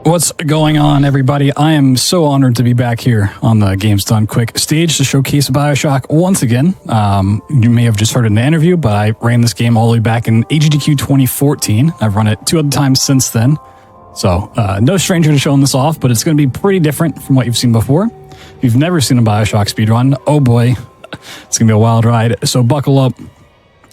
What's going on, everybody? I am so honored to be back here on the Games Done Quick stage to showcase BioShock once again. You may have just heard in the interview, but I ran this game all the way back in AGDQ 2014. I've run it 2 other times since then. So, no stranger to showing this off, but it's going to be pretty different from what you've seen before. If you've never seen a BioShock speedrun, oh boy, it's going to be a wild ride. So buckle up.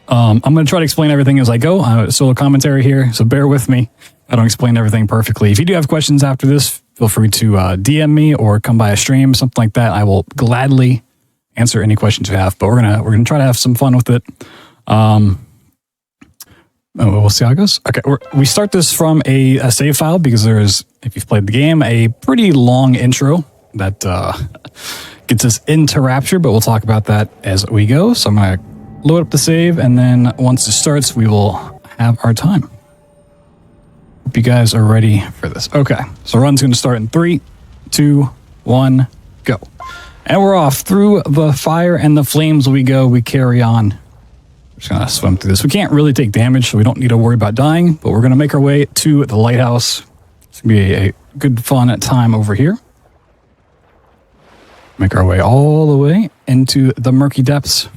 I'm going to try to explain everything as I go. A solo commentary here, so bear with me. I don't explain everything perfectly. If you do have questions after this, feel free to DM me or come by a stream, something like that. I will gladly answer any questions you have. But we're gonna try to have some fun with it. We'll see how it goes. Okay, we start this from a save file because there is, if you've played the game, a pretty long intro that gets us into Rapture. But we'll talk about that as we go. So I'm gonna load up the save, and then once it starts, we will have our time. Hope you guys are ready for this. Okay, so run's going to start in 3, 2, 1, go. And we're off. Through the fire and the flames we go. We carry on. We're just going to swim through this. We can't really take damage, so we don't need to worry about dying, but we're going to make our way to the lighthouse. It's going to be a good fun time over here. Make our way all the way into the murky depths.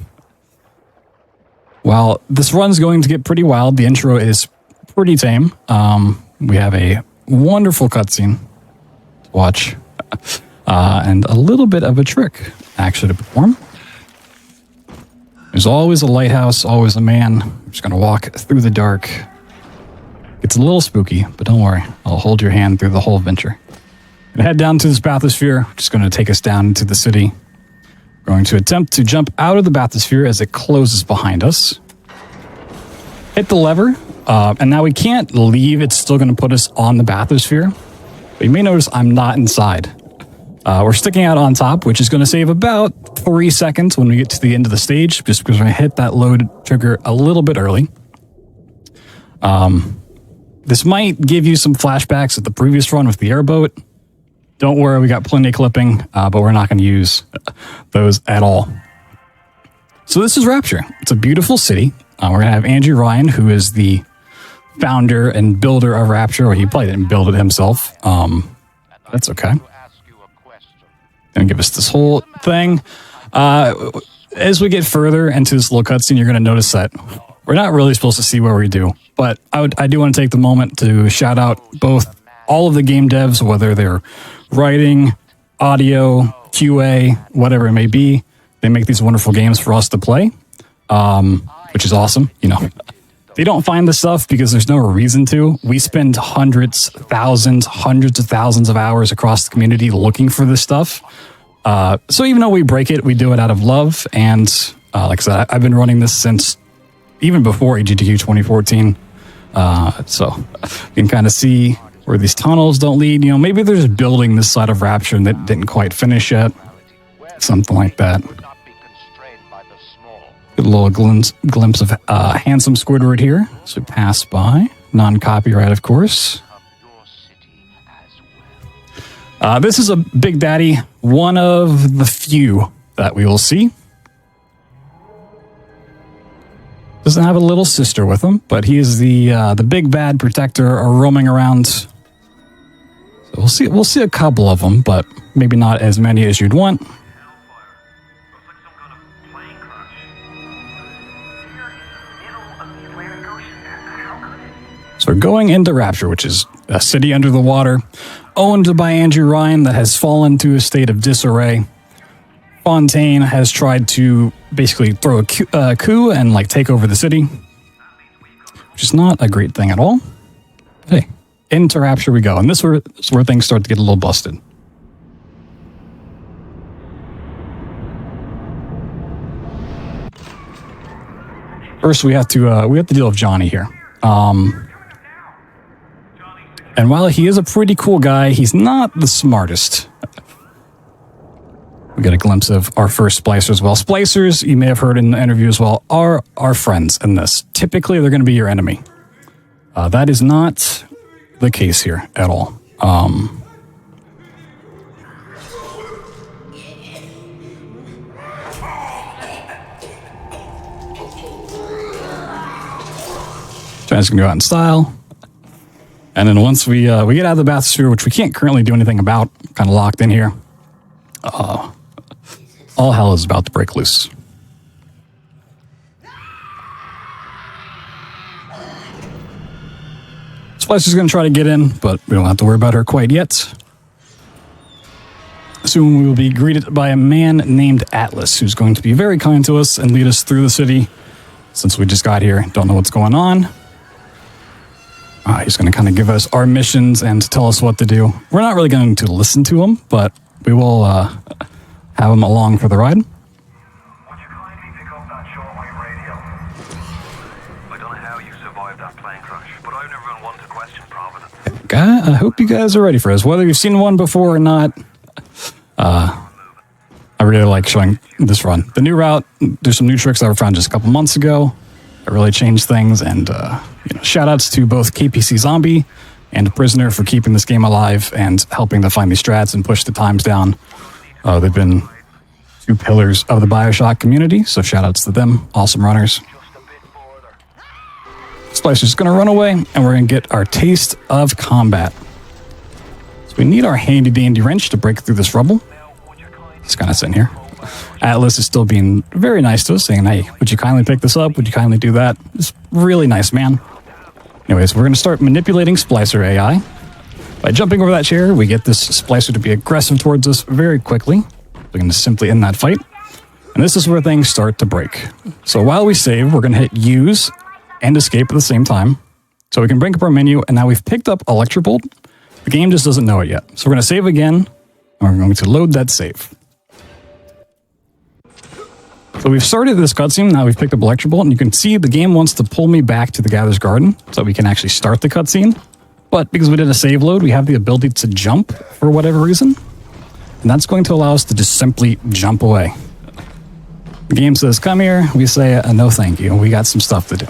While this run's going to get pretty wild, the intro is pretty tame. We have a wonderful cutscene to watch, and a little bit of a trick actually to perform. There's always a lighthouse, always a man. I'm just gonna walk through the dark. It's a little spooky, but don't worry, I'll hold your hand through the whole adventure. And head down to this bathysphere, which is going to take us down into the city. We're going to attempt to jump out of the bathysphere as it closes behind us. Hit the lever. And now we can't leave. It's still going to put us on the bathysphere. But you may notice I'm not inside. We're sticking out on top, which is going to save about 3 seconds when we get to the end of the stage, just because we're going to hit that load trigger a little bit early. This might give you some flashbacks of the previous run with the airboat. Don't worry, we got plenty of clipping, but we're not going to use those at all. So this is Rapture. It's a beautiful city. We're going to have Andrew Ryan, who is the founder and builder of Rapture. Well, he probably didn't build it himself. That's okay. Gonna give us this whole thing. As we get further into this little cutscene, you're going to notice that we're not really supposed to see what we do. But I do want to take the moment to shout out both all of the game devs, whether they're writing, audio, QA, whatever it may be. They make these wonderful games for us to play, which is awesome. You know, they don't find this stuff because there's no reason to. We spend hundreds of thousands of hours across the community looking for this stuff. So even though we break it, we do it out of love. And like I said, I've been running this since even before AGDQ 2014. So you can kind of see where these tunnels don't lead. You know, maybe they're just building this side of Rapture and that didn't quite finish yet. Something like that. Good little glimpse of handsome Squidward here. So we pass by. Non-copyright, of course. This is a Big Daddy, one of the few that we will see. Doesn't have a little sister with him, but he is the big bad protector roaming around. So we'll see a couple of them, but maybe not as many as you'd want. So we're going into Rapture, which is a city under the water, owned by Andrew Ryan that has fallen to a state of disarray. Fontaine has tried to basically throw a coup and like take over the city, which is not a great thing at all. Hey, into Rapture we go. And this is where things start to get a little busted. First, we have to deal with Johnny here. And while he is a pretty cool guy, he's not the smartest. We get a glimpse of our first Splicer as well. Splicers, you may have heard in the interview as well, are our friends in this. Typically, they're going to be your enemy. That is not the case here at all. Johnny's going to go out in style. And then once we get out of the bathysphere, which we can't currently do anything about, kind of locked in here, all hell is about to break loose. Splicer's going to try to get in, but we don't have to worry about her quite yet. Soon we will be greeted by a man named Atlas, who's going to be very kind to us and lead us through the city. Since we just got here, don't know what's going on. He's going to kind of give us our missions and tell us what to do. We're not really going to listen to him, but we will have him along for the ride. Would you kindly pick up that shortwave radio? I don't know how you survived that plane crash, but I've never been one to question Providence. I hope you guys are ready for this. Whether you've seen one before or not, I really like showing this run. The new route, there's some new tricks that were found just a couple months ago that really changed things, and shout outs to both KPC Zombie and Prisoner for keeping this game alive and helping to find these strats and push the times down. They've been two pillars of the BioShock community, so shout outs to them. Awesome runners. Splicer's going to run away, and we're going to get our taste of combat. So we need our handy dandy wrench to break through this rubble. Just kind of sitting here. Atlas is still being very nice to us, saying, hey, would you kindly pick this up? Would you kindly do that? It's really nice, man. Anyways, we're going to start manipulating Splicer AI. By jumping over that chair, we get this Splicer to be aggressive towards us very quickly. We're going to simply end that fight. And this is where things start to break. So while we save, we're going to hit use and escape at the same time. So we can bring up our menu, and now we've picked up Electrobolt. The game just doesn't know it yet. So we're going to save again, and we're going to load that save. So we've started this cutscene, now we've picked up Electrobolt, and you can see the game wants to pull me back to the Gatherer's Garden so we can actually start the cutscene. But because we did a save load, we have the ability to jump for whatever reason. And that's going to allow us to just simply jump away. The game says, come here. We say, no thank you. We got some stuff to do.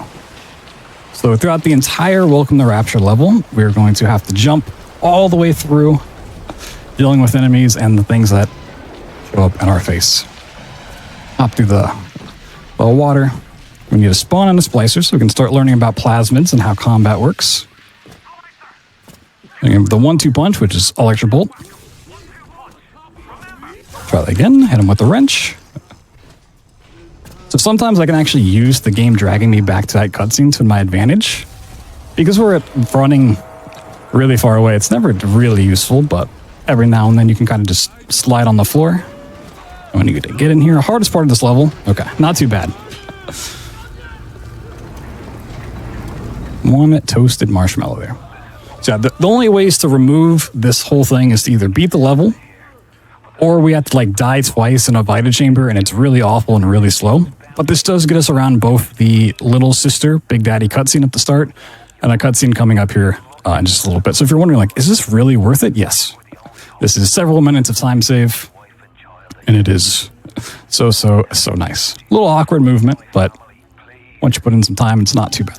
So throughout the entire Welcome to Rapture level, we're going to have to jump all the way through, dealing with enemies and the things that show up in our face. Hop through the water. We need to spawn on the Splicer so we can start learning about plasmids and how combat works. And the 1-2 punch, which is Electrobolt. Try that again. Hit him with the wrench. So sometimes I can actually use the game dragging me back to that cutscene to my advantage. Because we're running really far away, it's never really useful, but every now and then you can kind of just slide on the floor. When you get in here, hardest part of this level. Okay, not too bad. One toasted marshmallow there. So yeah, the only ways to remove this whole thing is to either beat the level, or we have to like die twice in a Vita chamber, and it's really awful and really slow. But this does get us around both the Little Sister, Big Daddy cutscene at the start, and a cutscene coming up here in just a little bit. So if you're wondering, like, is this really worth it? Yes. This is several minutes of time save. And it is so nice. A little awkward movement, but once you put in some time, it's not too bad.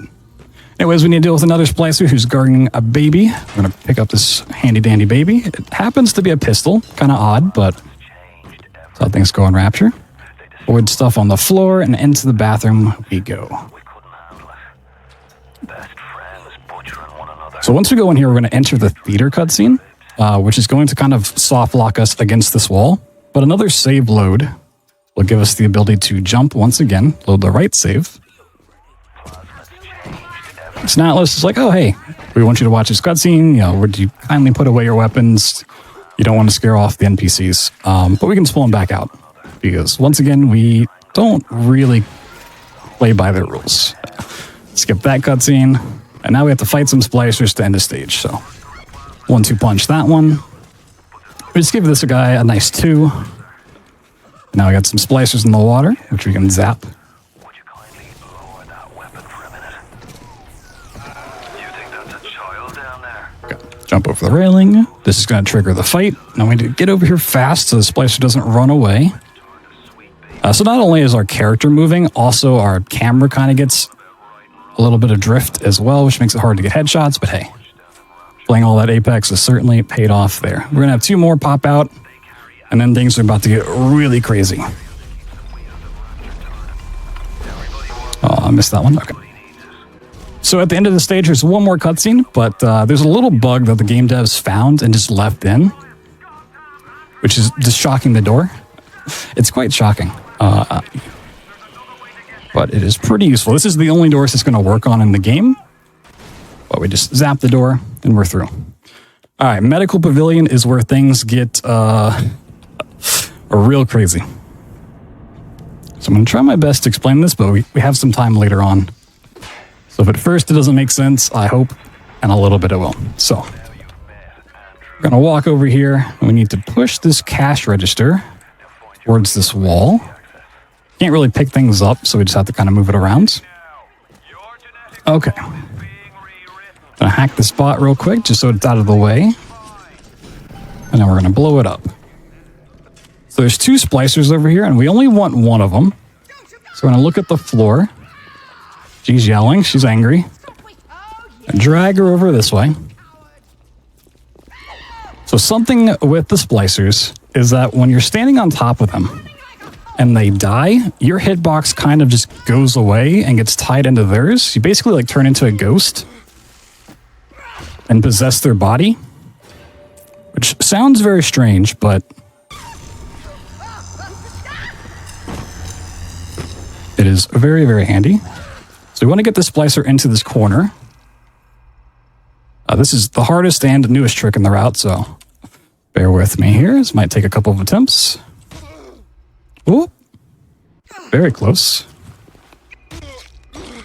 Anyways, we need to deal with another Splicer who's guarding a baby. We're going to pick up this handy-dandy baby. It happens to be a pistol. Kind of odd, but that's how things go in Rapture. Avoid stuff on the floor, and into the bathroom we go. So once we go in here, we're going to enter the theater cutscene, which is going to kind of soft lock us against this wall. But another save load will give us the ability to jump once again, load the right save. So now Atlas is like, oh, hey, we want you to watch this cutscene. Would you kindly put away your weapons? You don't want to scare off the NPCs. But we can just pull them back out. Because once again, we don't really play by their rules. Skip that cutscene. And now we have to fight some Splicers to end the stage. So 1-2 punch that one. We just give this guy a nice 2. Now we got some Splicers in the water, which we can zap. Would you kindly lower that weapon for a minute? Do you think that's a child down there? Okay. Jump over the railing. This is going to trigger the fight. Now we need to get over here fast so the Splicer doesn't run away. So not only is our character moving, also our camera kind of gets a little bit of drift as well, which makes it hard to get headshots, but hey. Playing all that Apex has certainly paid off there. We're going to have 2 more pop out, and then things are about to get really crazy. Oh, I missed that one. Okay. So at the end of the stage, there's one more cutscene, but there's a little bug that the game devs found and just left in, which is just shocking the door. It's quite shocking, but it is pretty useful. This is the only doors it's going to work on in the game, but we just zap the door and we're through. All right, Medical Pavilion is where things get real crazy. So I'm going to try my best to explain this, but we have some time later on. So if at first it doesn't make sense, I hope, and a little bit it will. So we're going to walk over here, and we need to push this cash register towards this wall. Can't really pick things up, so we just have to kind of move it around. Okay. Gonna hack this bot real quick, just so it's out of the way. And then we're gonna blow it up. So there's 2 splicers over here, and we only want one of them. So we're gonna look at the floor. She's yelling, she's angry. And drag her over this way. So something with the splicers is that when you're standing on top of them and they die, your hitbox kind of just goes away and gets tied into theirs. You basically like turn into a ghost and possess their body, which sounds very strange, but it is very, very handy. So we want to get the splicer into this corner. This is the hardest and newest trick in the route, so bear with me here. This might take a couple of attempts. Oh, very close.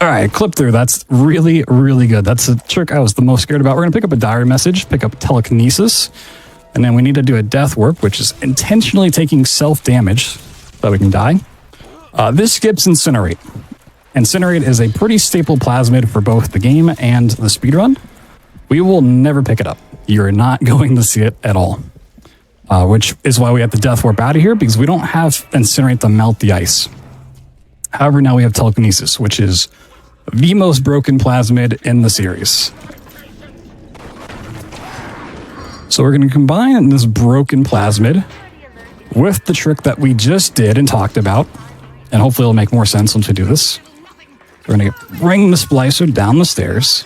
All right, clip through. That's really, really good. That's a trick I was the most scared about. We're going to pick up a diary message, pick up telekinesis, and then we need to do a death warp, which is intentionally taking self-damage so that we can die. This skips Incinerate. Incinerate is a pretty staple plasmid for both the game and the speedrun. We will never pick it up. You're not going to see it at all. Which is why we have the death warp out of here, because we don't have Incinerate to melt the ice. However, now we have telekinesis, which is the most broken plasmid in the series. So we're going to combine this broken plasmid with the trick that we just did and talked about, and hopefully it'll make more sense once we do this. We're going to bring the splicer down the stairs.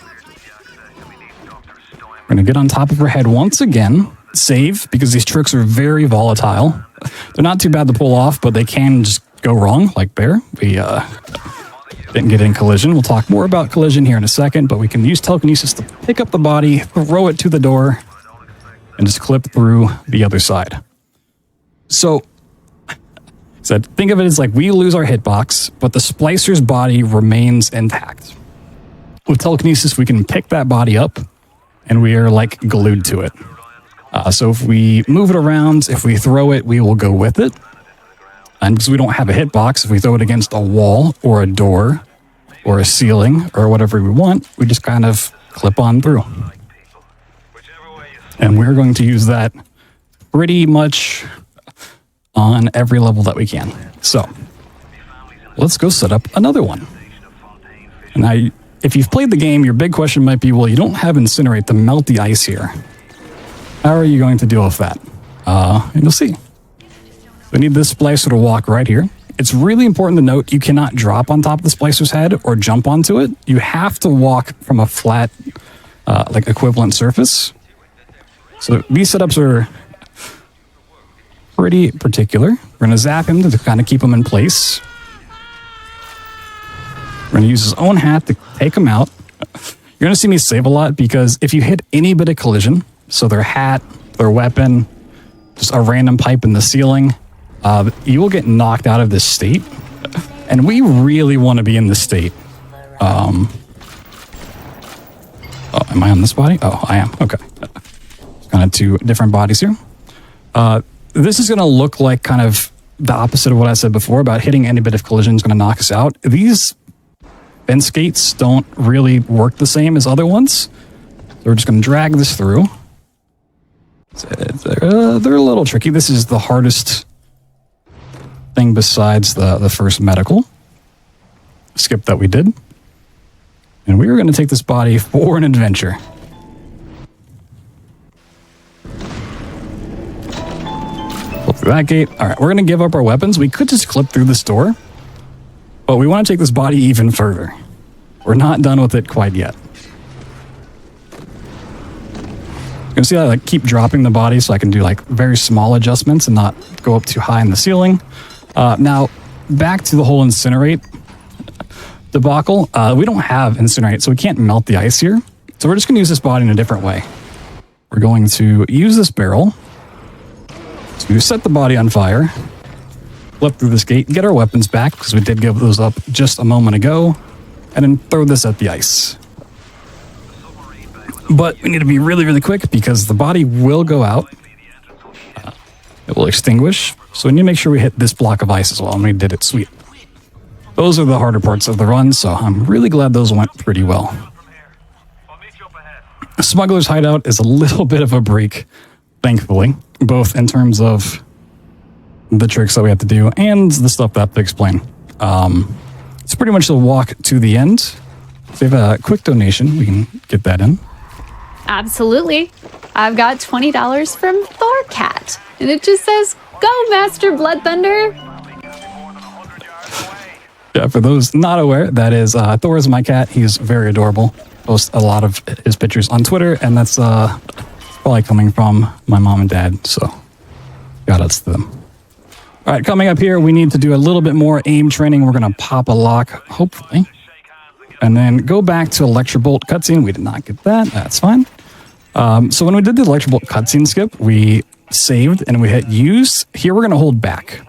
We're going to get on top of her head once again, save, because these tricks are very volatile. They're not too bad to pull off, but they can just go wrong, like there. We didn't get in collision. We'll talk more about collision here in a second, but we can use telekinesis to pick up the body, throw it to the door, and just clip through the other side. So think of it as like we lose our hitbox, but the splicer's body remains intact. With telekinesis, we can pick that body up, and we are like glued to it. So if we move it around, if we throw it, we will go with it. And because we don't have a hitbox, if we throw it against a wall or a door or a ceiling or whatever we want, we just kind of clip on through. And we're going to use that pretty much on every level that we can. So let's go set up another one. Now, if you've played the game, your big question might be, well, you don't have Incinerate to melt the ice here. How are you going to deal with that? And you'll see. We need this splicer to walk right here. It's really important to note you cannot drop on top of the splicer's head or jump onto it. You have to walk from a flat, like equivalent surface. So these setups are pretty particular. We're going to zap him to kind of keep him in place. We're going to use his own hat to take him out. You're going to see me save a lot because if you hit any bit of collision, so their hat, their weapon, just a random pipe in the ceiling, you will get knocked out of this state. And we really want to be in this state. Oh, am I on this body? Oh, I am. Okay. Kind of 2 different bodies here. This is going to look like kind of the opposite of what I said before about hitting any bit of collision is going to knock us out. These fence gates don't really work the same as other ones. So we're just going to drag this through. They're a little tricky. This is the hardest thing besides the first medical skip that we did. And we are going to take this body for an adventure. Flip through that gate. All right, we're going to give up our weapons. We could just clip through this door, but we want to take this body even further. we're not done with it quite yet. You can see I like keep dropping the body so I can do like very small adjustments and not go up too high in the ceiling. Now, back to the whole incinerate debacle. We don't have incinerate, so we can't melt the ice here. So we're just going to use this body in a different way. We're going to use this barrel to set the body on fire, flip through this gate, get our weapons back, because we did give those up just a moment ago, and then throw this at the ice. But we need to be really, really quick because the body will go out. It will extinguish. So we need to make sure we hit this block of ice as well, and we did it sweet. Those are the harder parts of the run, so I'm really glad those went pretty well. Smuggler's Hideout is a little bit of a break, thankfully, both in terms of the tricks that we have to do and the stuff that I have to explain. It's pretty much the walk to the end. So we have a quick donation. We can get that in. Absolutely. I've got $20 from Thorcat, and it just says, "Go, Master BloodThunder." Yeah, for those not aware, that is Thor is my cat. He's very adorable. Posts a lot of his pictures on Twitter, and that's probably coming from my mom and dad. So, shout outs to them. All right, coming up here, we need to do a little bit more aim training. We're going to pop a lock, hopefully, and then go back to Electrobolt cutscene. We did not get that. That's fine. So when we did the Electrobolt cutscene skip, we saved and we hit use. Here we're going to hold back.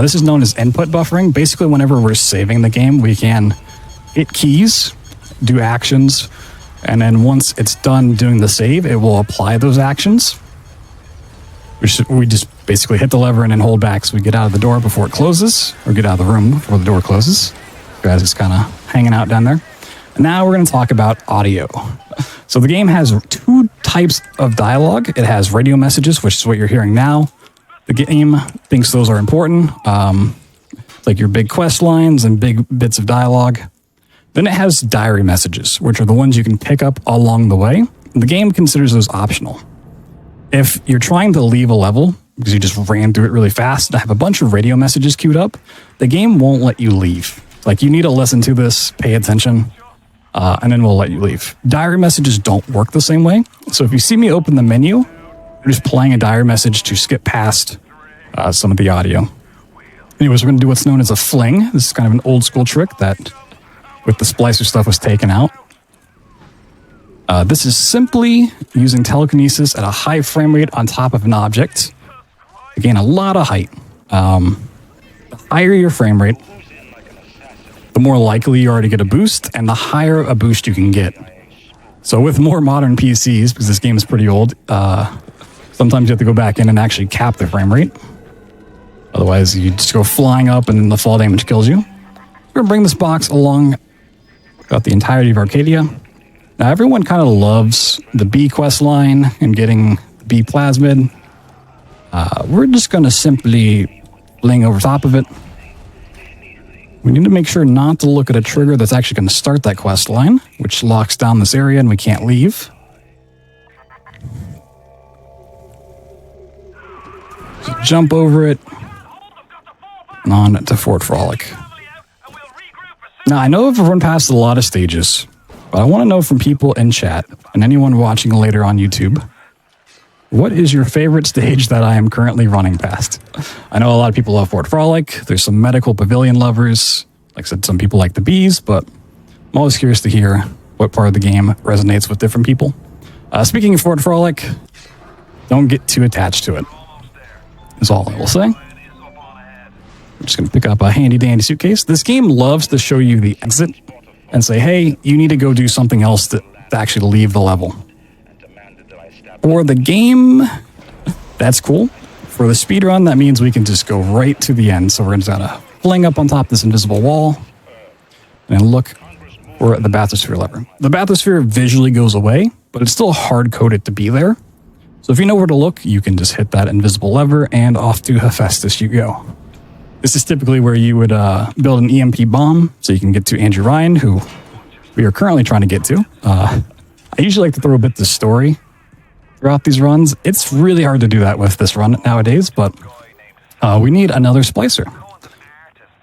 This is known as input buffering. Basically, whenever we're saving the game, we can hit keys, do actions, and then once it's done doing the save, it will apply those actions. We just basically hit the lever and then hold back so we get out of the door before it closes, or get out of the room before the door closes. You guys just kind of hanging out down there. And now we're going to talk about audio. So the game has two types of dialogue. It has radio messages, which is what you're hearing now. The game thinks those are important, like your big quest lines and big bits of dialogue. Then it has diary messages, which are the ones you can pick up along the way. The game considers those optional. If you're trying to leave a level because you just ran through it really fast and have a bunch of radio messages queued up, the game won't let you leave. Like, you need to listen to this, pay attention, and then we'll let you leave. Diary messages don't work the same way. So if you see me open the menu, you're just playing a diary message to skip past some of the audio. Anyways, we're going to do what's known as a fling. This is kind of an old school trick that, with the splicer stuff, was taken out. This is simply using telekinesis at a high frame rate on top of an object to gain a lot of height. The higher your frame rate, the more likely you are to get a boost, and the higher a boost you can get. So with more modern PCs, because this game is pretty old, sometimes you have to go back in and actually cap the frame rate. Otherwise, you just go flying up and then the fall damage kills you. We're going to bring this box along throughout the entirety of Arcadia. Now, everyone kind of loves the B quest line and getting the B plasmid. We're just going to simply fling over top of it. We need to make sure not to look at a trigger that's actually going to start that quest line, which locks down this area and we can't leave. So jump over it and on to Fort Frolic. Now, I know I've run past a lot of stages, but I want to know from people in chat and anyone watching later on YouTube, what is your favorite stage that I am currently running past? I know a lot of people love Fort Frolic. There's some medical pavilion lovers. Like I said, some people like the bees, but I'm always curious to hear what part of the game resonates with different people. Speaking of Fort Frolic, don't get too attached to it, is all I will say. I'm just going to pick up a handy-dandy suitcase. This game loves to show you the exit and say, hey, you need to go do something else to actually leave the level. For the game, that's cool. For the speedrun, that means we can just go right to the end. So we're just going to fling up on top of this invisible wall and look for the bathysphere lever. The bathysphere visually goes away, but it's still hard-coded to be there. So if you know where to look, you can just hit that invisible lever and off to Hephaestus you go. This is typically where you would build an EMP bomb so you can get to Andrew Ryan, who we are currently trying to get to. I usually like to throw a bit of story throughout these runs. It's really hard to do that with this run nowadays, but we need another splicer.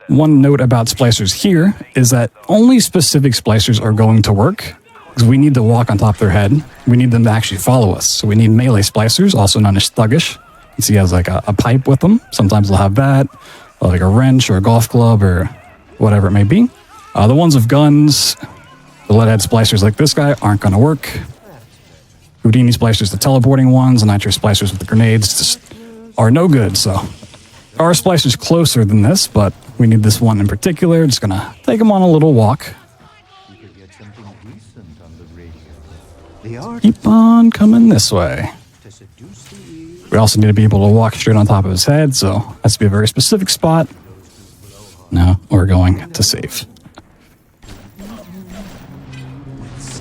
One note about splicers here is that only specific splicers are going to work, because we need to walk on top of their head. We need them to actually follow us. So we need melee splicers, also known as thuggish. You can see he has like a pipe with them. Sometimes they'll have that, or like a wrench or a golf club or whatever it may be. The ones with guns, the leadhead splicers like this guy aren't going to work. Houdini splicers, the teleporting ones, and nitro splicers with the grenades just are no good. So there are splicers closer than this, but we need this one in particular. Just going to take him on a little walk. Keep on coming this way. We also need to be able to walk straight on top of his head, so it has to be a very specific spot. Now we're going to save.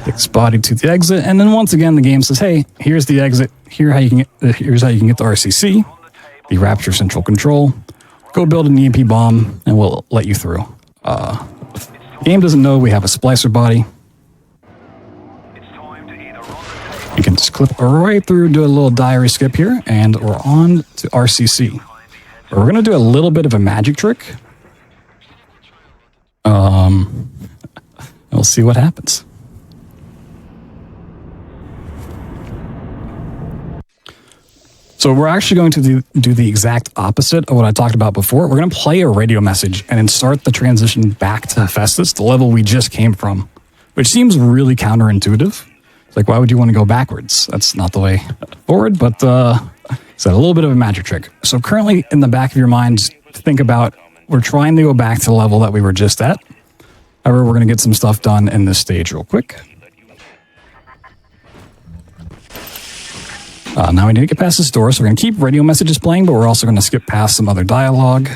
Take this body to the exit, and then once again the game says, hey, here's the exit. Here's how you can get the RCC, the Rapture Central Control. Go build an EMP bomb, and we'll let you through. The game doesn't know we have a splicer body. You can just clip right through, do a little diary skip here, and we're on to RCC. We're going to do a little bit of a magic trick. We'll see what happens. So we're actually going to do the exact opposite of what I talked about before. We're going to play a radio message and then start the transition back to Hephaestus, the level we just came from, which seems really counterintuitive. It's like, why would you want to go backwards? That's not the way forward, but it's a little bit of a magic trick. So currently in the back of your mind, think about, we're trying to go back to the level that we were just at. However, we're going to get some stuff done in this stage real quick. Now we need to get past this door, so we're going to keep radio messages playing, but we're also going to skip past some other dialogue.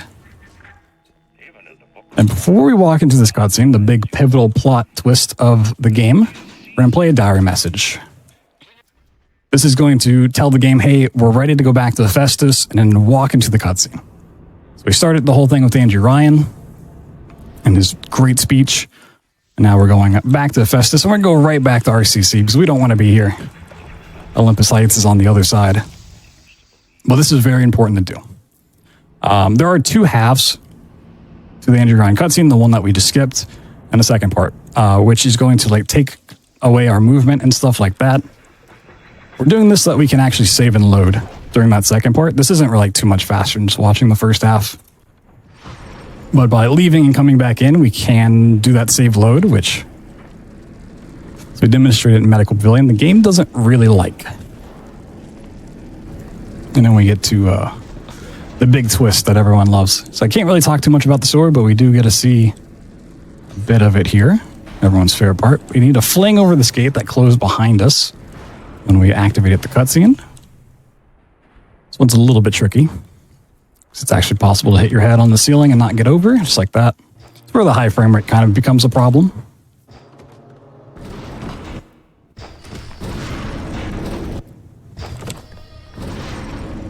And before we walk into this cutscene, the big pivotal plot twist of the game, we're going to play a diary message. This is going to tell the game, hey, we're ready to go back to Hephaestus, and then walk into the cutscene. So we started the whole thing with Andrew Ryan and his great speech, and now we're going back to Hephaestus, and we're going to go right back to RCC, because we don't want to be here. Olympus Heights is on the other side. But this is very important to do. There are two halves to the Andrew Ryan cutscene, the one that we just skipped, and the second part, which is going to like take away our movement and stuff like that. We're doing this so that we can actually save and load during that second part. This isn't really too much faster than just watching the first half. But by leaving and coming back in, we can do that save load, which we demonstrated in Medical Pavilion, the game doesn't really like. And then we get to the big twist that everyone loves. So I can't really talk too much about the sword, but we do get to see a bit of it here. Everyone's favorite part. We need to fling over this gate that closed behind us when we activated the cutscene. This one's a little bit tricky. It's actually possible to hit your head on the ceiling and not get over, just like that. It's where the high frame rate kind of becomes a problem.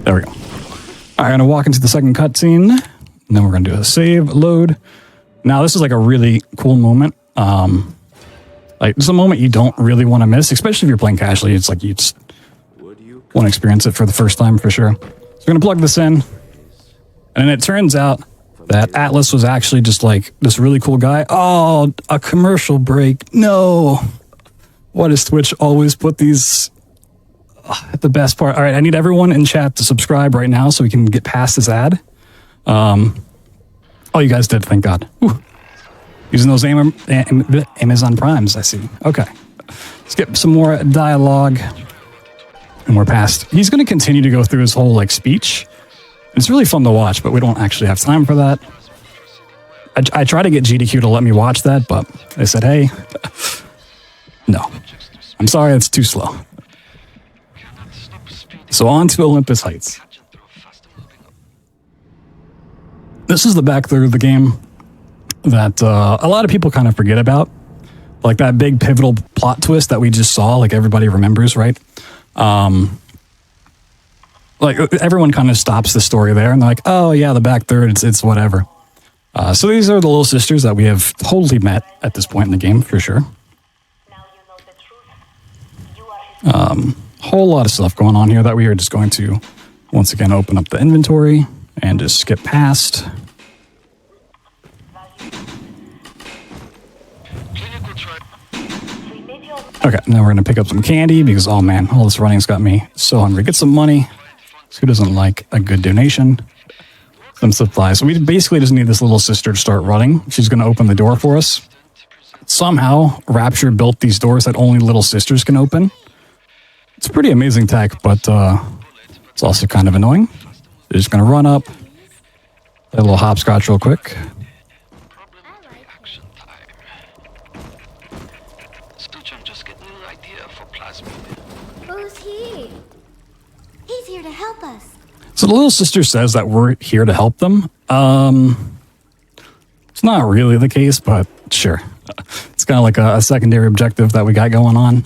There we go. All right, I'm going to walk into the second cutscene, and then we're going to do a save load. Now, this is like a really cool moment. Like, this is a moment you don't really want to miss, especially if you're playing casually. It's like you just want to experience it for the first time for sure. So we're going to plug this in, and it turns out that Atlas was actually just like this really cool guy. Oh, a commercial break. No. Why does Twitch always put these at the best part? All right, I need everyone in chat to subscribe right now so we can get past this ad. Oh, you guys did, thank God. Whew. Using those Amazon Primes, I see. Okay. Let's get some more dialogue. And we're past. He's going to continue to go through his whole like speech. It's really fun to watch, but we don't actually have time for that. I try to get GDQ to let me watch that, but they said, hey, no. I'm sorry, it's too slow. So on to Olympus Heights. This is the back third of the game that a lot of people kind of forget about. Like that big pivotal plot twist that we just saw, like everybody remembers, right? Like everyone kind of stops the story there and they're like, oh yeah, the back third, it's whatever. So these are the little sisters that we have totally met at this point in the game, for sure. Whole lot of stuff going on here that we are just going to, once again, open up the inventory and just skip past. Okay, now we're going to pick up some candy because, oh man, all this running's got me so hungry. Get some money. Who doesn't like a good donation? Some supplies. So we basically just need this little sister to start running. She's going to open the door for us. Somehow, Rapture built these doors that only little sisters can open. It's pretty amazing tech, but it's also kind of annoying. They're just going to run up, play a little hopscotch real quick. Who's he? He's here to help us. So the little sister says that we're here to help them. It's not really the case, but sure. It's kind of like a secondary objective that we got going on.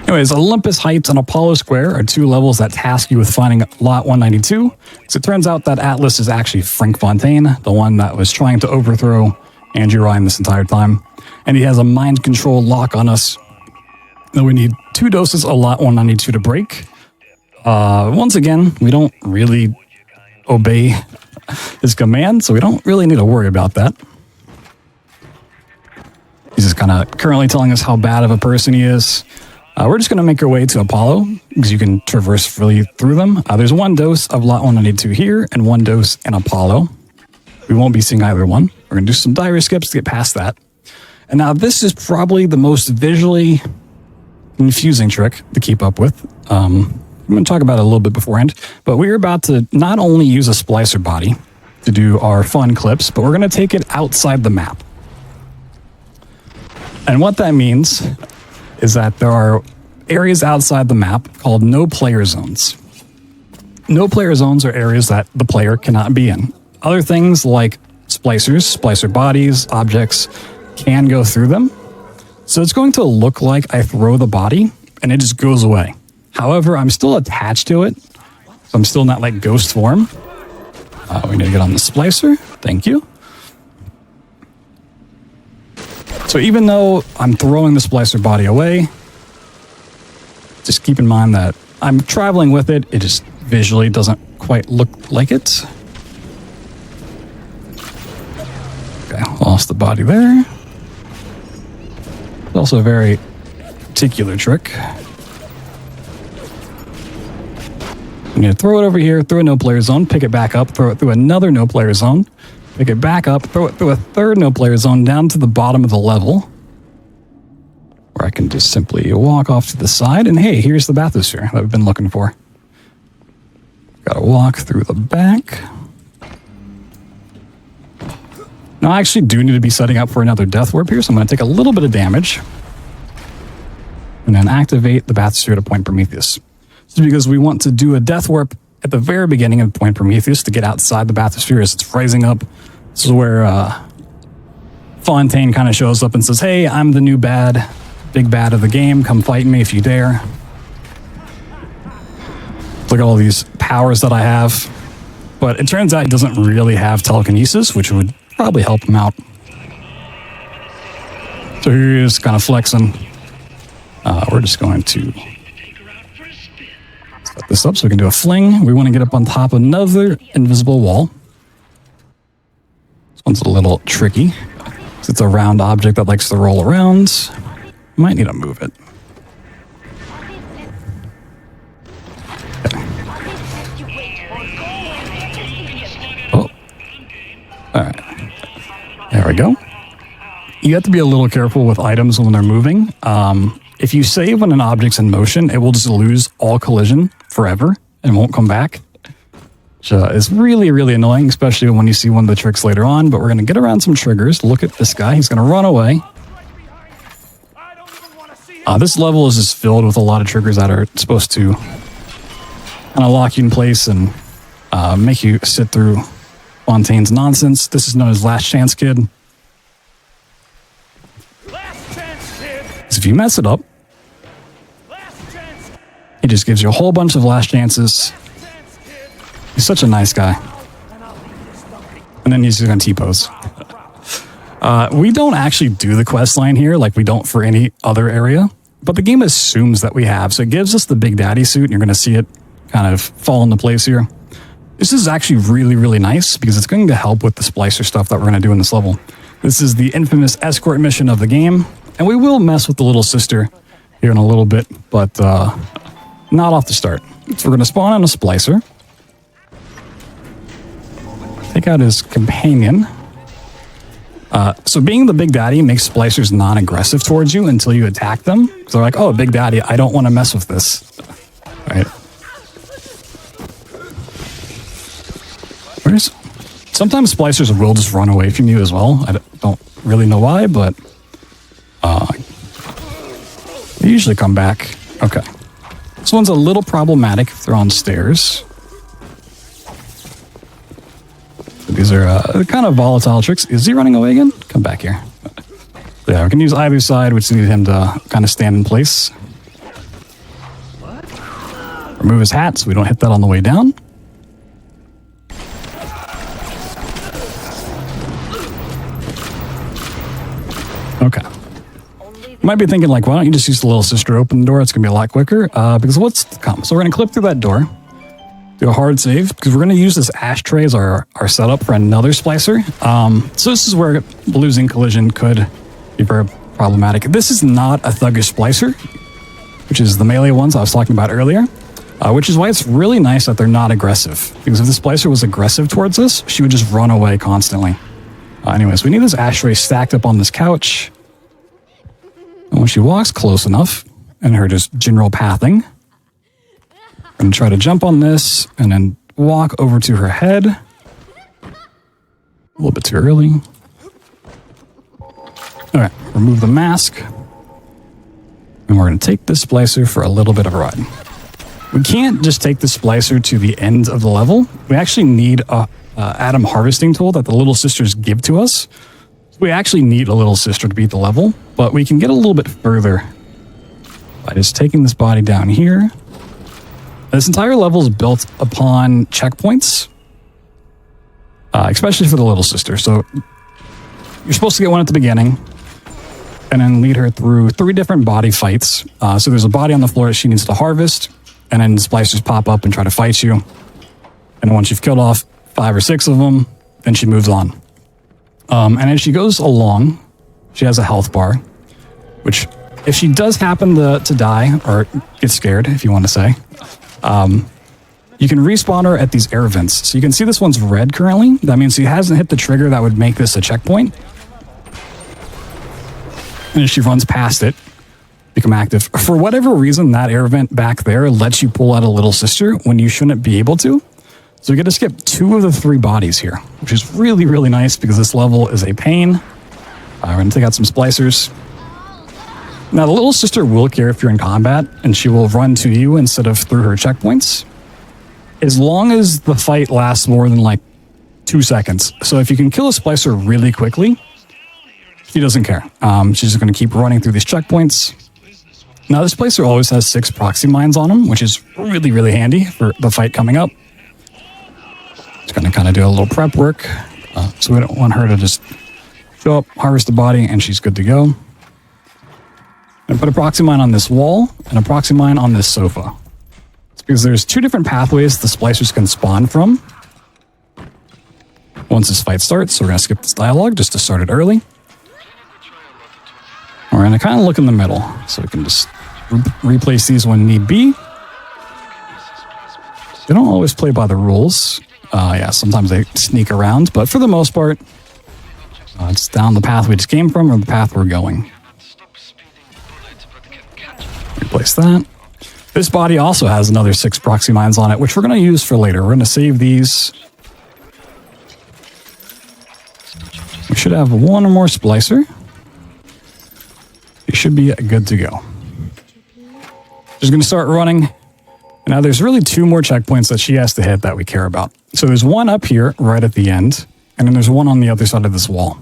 Anyways, Olympus Heights and Apollo Square are two levels that task you with finding Lot 192. So it turns out that Atlas is actually Frank Fontaine, the one that was trying to overthrow Andrew Ryan this entire time. And he has a mind control lock on us. Then we need 2 doses of Lot 192 to break. Once again, we don't really obey his command, so we don't really need to worry about that. He's just kind of currently telling us how bad of a person he is. We're just going to make our way to Apollo, because you can traverse freely through them. There's 1 dose of Lot 192 here, and 1 dose in Apollo. We won't be seeing either one. We're going to do some diary skips to get past that. And now this is probably the most visually confusing trick to keep up with. I'm going to talk about it a little bit beforehand, but we're about to not only use a splicer body to do our fun clips, but we're going to take it outside the map. And what that means is that there are areas outside the map called no player zones. No player zones are areas that the player cannot be in. Other things like splicers, splicer bodies, objects can go through them. So it's going to look like I throw the body and it just goes away. However, I'm still attached to it. So I'm still not like ghost form. We need to get on the splicer. Thank you. So even though I'm throwing the splicer body away, just keep in mind that I'm traveling with it. It just visually doesn't quite look like it. Okay, lost the body there. It's also a very particular trick. You need to throw it over here, through a no player zone, pick it back up, throw it through another no player zone, pick it back up, throw it through a third no player zone down to the bottom of the level, where I can just simply walk off to the side, and hey, here's the bathysphere that we've been looking for. Gotta walk through the back. Now I actually do need to be setting up for another death warp here, so I'm going to take a little bit of damage, and then activate the bathysphere to Point Prometheus. This is because we want to do a death warp at the very beginning of Point Prometheus to get outside the bathysphere as it's rising up. This is where Fontaine kind of shows up and says, hey, I'm the new big bad of the game. Come fight me if you dare. Look at all these powers that I have. But it turns out he doesn't really have telekinesis, which would probably help him out. So here he is kind of flexing. We're just going to set this up so we can do a fling. We want to get up on top of another invisible wall. This one's a little tricky. It's a round object that likes to roll around. Might need to move it. Okay. Oh. All right. There we go. You have to be a little careful with items when they're moving. If you save when an object's in motion, it will just lose all collision forever and won't come back. Which is really, really annoying, especially when you see one of the tricks later on. But we're going to get around some triggers. Look at this guy. He's going to run away. This level is just filled with a lot of triggers that are supposed to kind of lock you in place and make you sit through Fontaine's nonsense. This is known as Last Chance Kid. So if you mess it up, he just gives you a whole bunch of last chances. He's such a nice guy. And then he's just going to T-pose. We don't actually do the quest line here like we don't for any other area, but the game assumes that we have. So it gives us the Big Daddy suit, and you're going to see it kind of fall into place here. This is actually really, really nice because it's going to help with the splicer stuff that we're going to do in this level. This is the infamous escort mission of the game, and we will mess with the little sister here in a little bit, but not off the start. So we're going to spawn on a splicer. Take out his companion. So being the big daddy makes splicers non-aggressive towards you until you attack them. So they're like, oh, big daddy, I don't want to mess with this. All right. Sometimes splicers will just run away from you as well. I don't really know why, but they usually come back. Okay. This one's a little problematic if they're on stairs. These are kind of volatile tricks. Is he running away again? Come back here. Yeah, we can use either side, which needs him to kind of stand in place. Remove his hat so we don't hit that on the way down. Okay. You might be thinking like, why don't you just use the little sister to open the door? It's going to be a lot quicker because what's to come? So we're going to clip through that door. Do a hard save because we're going to use this ashtray as our setup for another splicer. So this is where losing collision could be very problematic. This is not a thuggish splicer, which is the melee ones I was talking about earlier, which is why it's really nice that they're not aggressive. Because if the splicer was aggressive towards us, she would just run away constantly. Anyways, we need this ashtray stacked up on this couch. And when she walks close enough, and her just general pathing, I'm going to try to jump on this and then walk over to her head. A little bit too early. All right, remove the mask. And we're going to take this splicer for a little bit of a ride. We can't just take the splicer to the end of the level. We actually need a atom harvesting tool that the little sisters give to us. We actually need a little sister to beat the level, but we can get a little bit further by just taking this body down here. This entire level is built upon checkpoints, especially for the little sister. So you're supposed to get one at the beginning and then lead her through 3 different body fights. So there's a body on the floor that she needs to harvest, and then the splicers pop up and try to fight you. And once you've killed off 5 or 6 of them, then she moves on. And as she goes along, she has a health bar, which if she does happen to die or get scared, if you want to say, you can respawn her at these air vents. So you can see this one's red currently. That means she hasn't hit the trigger that would make this a checkpoint. And if she runs past it, become active. For whatever reason, that air vent back there lets you pull out a little sister when you shouldn't be able to. So we get to skip 2 of the 3 bodies here, which is really, really nice because this level is a pain. We're going to take out some splicers. Now, the little sister will care if you're in combat, and she will run to you instead of through her checkpoints, as long as the fight lasts more than like 2 seconds. So if you can kill a splicer really quickly, she doesn't care. She's just going to keep running through these checkpoints. Now, this splicer always has 6 proxy mines on them, which is really, really handy for the fight coming up. Just going to kind of do a little prep work, so we don't want her to just show up, harvest the body, and she's good to go. And put a proxy mine on this wall and a proxy mine on this sofa. It's because there's 2 different pathways the splicers can spawn from once this fight starts. So we're going to skip this dialogue just to start it early. We're going to kind of look in the middle so we can just replace these when need be. They don't always play by the rules. Yeah, sometimes they sneak around, but for the most part, it's down the path we just came from or the path we're going. Replace that. This body also has another 6 proxy mines on it, which we're going to use for later. We're going to save these. We should have 1 or more splicer. You should be good to go. Just going to start running. Now there's really 2 more checkpoints that she has to hit that we care about. So there's one up here right at the end, and then there's one on the other side of this wall.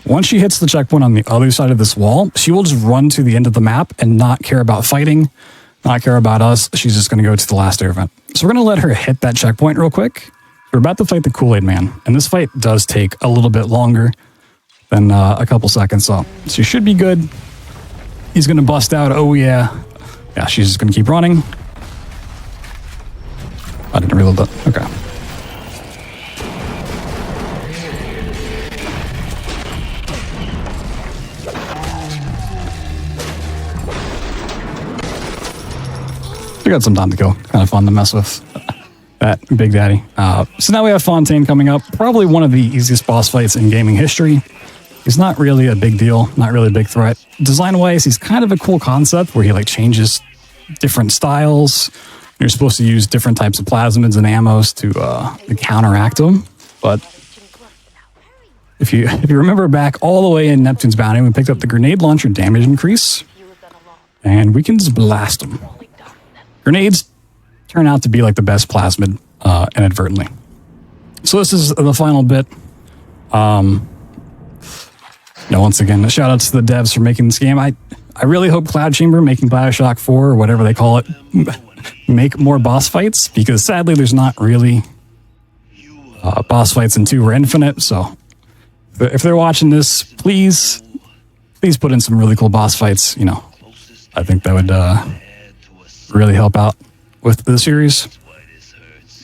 Once she hits the checkpoint on the other side of this wall, she will just run to the end of the map and not care about fighting, not care about us. She's just going to go to the last air vent. So we're going to let her hit that checkpoint real quick. We're about to fight the Kool-Aid Man, and this fight does take a little bit longer than a couple seconds. So she should be good. He's going to bust out. Oh, yeah. Yeah, she's just going to keep running. I didn't reload that. Okay. I got some time to go. Kind of fun to mess with that Big Daddy. So now we have Fontaine coming up. Probably one of the easiest boss fights in gaming history. He's not really a big deal, not really a big threat. Design-wise, he's kind of a cool concept where he like changes different styles. You're supposed to use different types of plasmids and ammos to counteract him. But if you remember back all the way in Neptune's Bounty, we picked up the grenade launcher damage increase, and we can just blast them. Grenades turn out to be like the best plasmid inadvertently. So this is the final bit. Once again, a shout out to the devs for making this game. I really hope Cloud Chamber making BioShock 4 or whatever they call it make more boss fights, because sadly there's not really boss fights in 2 or Infinite. So if they're watching this, please put in some really cool boss fights. I think that would really help out with the series.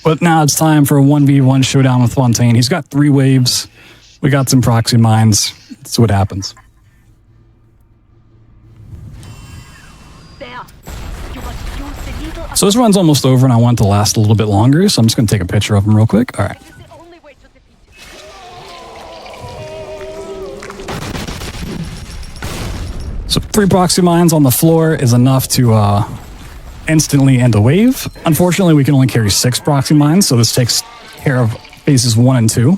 But now it's time for a 1v1 showdown with Fontaine. He's got 3 waves. We got some proxy mines. That's what happens. So this run's almost over, and I want it to last a little bit longer, so I'm just going to take a picture of him real quick. All right. So 3 proxy mines on the floor is enough to instantly end a wave. Unfortunately, we can only carry 6 proxy mines, so this takes care of phases 1 and 2.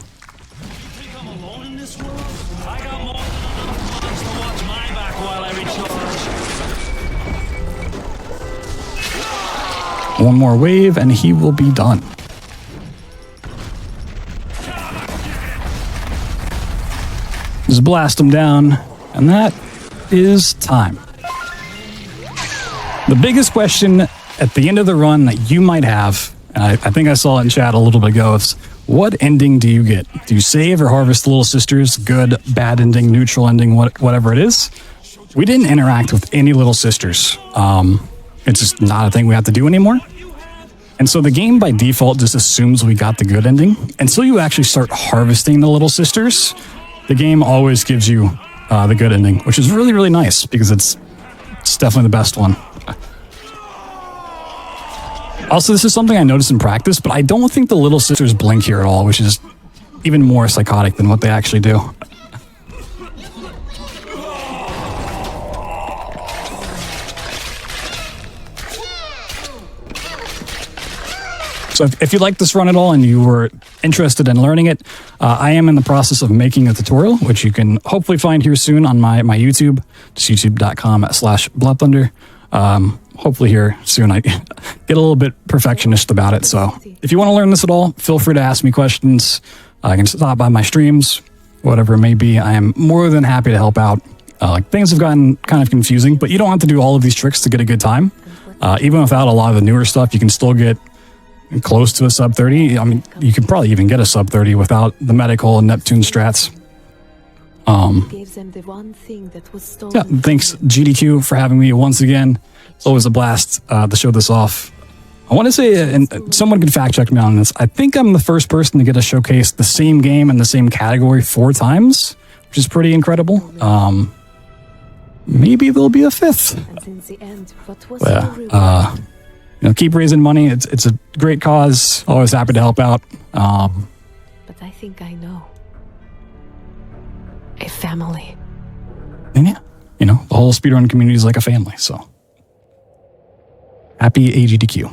One more wave, and he will be done. Just blast him down, and that is time. The biggest question at the end of the run that you might have, and I think I saw it in chat a little bit ago, is what ending do you get? Do you save or harvest the Little Sisters? Good, bad ending, neutral ending, whatever it is. We didn't interact with any Little Sisters. It's just not a thing we have to do anymore. And so the game by default just assumes we got the good ending. Until you actually start harvesting the Little Sisters, the game always gives you the good ending, which is really, really nice because it's definitely the best one. Also, this is something I noticed in practice, but I don't think the Little Sisters blink here at all, which is even more psychotic than what they actually do. So if you like this run at all and you were interested in learning it, I am in the process of making a tutorial, which you can hopefully find here soon on my YouTube, just youtube.com/BloodThunder. Hopefully here soon. I get a little bit perfectionist about it. So if you want to learn this at all, feel free to ask me questions. I can stop by my streams, whatever it may be. I am more than happy to help out. Things have gotten kind of confusing, but you don't have to do all of these tricks to get a good time. Even without a lot of the newer stuff, you can still get close to a sub 30. I mean, you could probably even get a sub 30 without the medical and Neptune strats. Yeah, thanks GDQ for having me once again. It's always a blast to show this off. I want to say, and someone can fact check me on this, I think I'm the first person to get to showcase the same game in the same category 4 times, which is pretty incredible. Maybe there'll be a 5th. Keep raising money. It's a great cause. Always happy to help out. But I think I know. A family. And yeah, the whole speedrun community is like a family, so. Happy AGDQ.